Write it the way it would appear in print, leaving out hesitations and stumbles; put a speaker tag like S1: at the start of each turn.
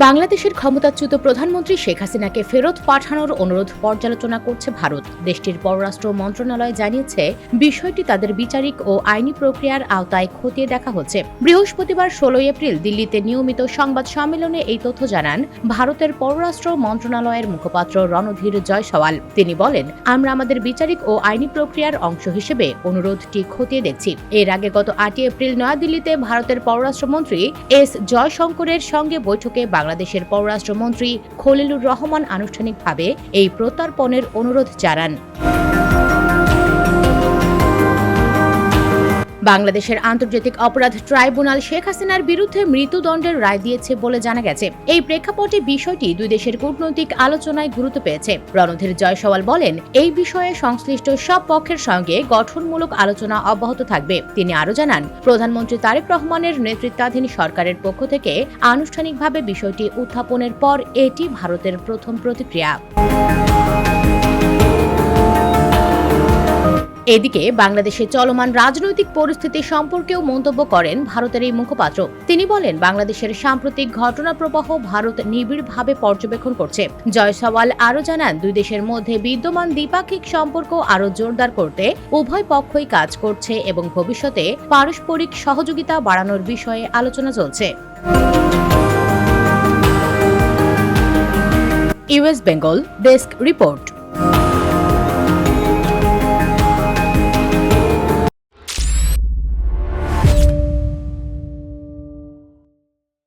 S1: বাংলাদেশের ক্ষমতাচ্যুত প্রধানমন্ত্রী শেখ হাসিনাকে ফেরত পাঠানোর অনুরোধ পর্যালোচনা করছে ভারত। দেশটির পররাষ্ট্র মন্ত্রণালয় জানিয়েছে, বিষয়টি তাদের বিচারিক ও আইনি প্রক্রিয়ার আওতায় খতিয়ে দেখা হচ্ছে। বৃহস্পতিবার 16 এপ্রিল দিল্লিতে নিয়মিত সংবাদ সম্মেলনে এই তথ্য জানান ভারতের পররাষ্ট্র মন্ত্রণালয়ের মুখপাত্র রণধীর জয়সওয়াল। তিনি বলেন, আমরা আমাদের বিচারিক ও আইনি প্রক্রিয়ার অংশ হিসেবে অনুরোধটি খতিয়ে দেখছি। এর আগে গত 8 এপ্রিল নয়াদিল্লিতে ভারতের পররাষ্ট্রমন্ত্রী এস জয়শঙ্করের সঙ্গে বৈঠকে বাংলাদেশের পররাষ্ট্রমন্ত্রী খলিলুর রহমান আনুষ্ঠানিকভাবে এই প্রত্যর্পণের অনুরোধ জানান। বাংলাদেশের আন্তর্জাতিক অপরাধ ট্রাইব্যুনাল শেখ হাসিনার বিরুদ্ধে মৃত্যুদণ্ডের রায় দিয়েছে বলে জানা গেছে। এই প্রেক্ষাপটে বিষয়টি দুই দেশের কূটনৈতিক আলোচনায় গুরুত্ব পেয়েছে। রণধীর জয়সওয়াল বলেন, এই বিষয়ে সংশ্লিষ্ট সব পক্ষের সঙ্গে গঠনমূলক আলোচনা অব্যাহত থাকবে। তিনি আরও জানান, প্রধানমন্ত্রী তারেক রহমানের নেতৃত্বাধীন সরকারের পক্ষ থেকে আনুষ্ঠানিকভাবে বিষয়টি উত্থাপনের পর এটি ভারতের প্রথম প্রতিক্রিয়া। এদিকে বাংলাদেশে চলমান রাজনৈতিক পরিস্থিতি সম্পর্কেও মন্তব্য করেন ভারতের এই মুখপাত্র। তিনি বলেন, বাংলাদেশের সাম্প্রতিক ঘটনা প্রবাহ ভারত নিবিড়ভাবে পর্যবেক্ষণ করছে। জয়সওয়াল আরও জানান, দুই দেশের মধ্যে বিদ্যমান দ্বিপাক্ষিক সম্পর্ক আরও জোরদার করতে উভয় পক্ষই কাজ করছে এবং ভবিষ্যতে পারস্পরিক সহযোগিতা বাড়ানোর বিষয়ে আলোচনা চলছে। US Bengal desk report.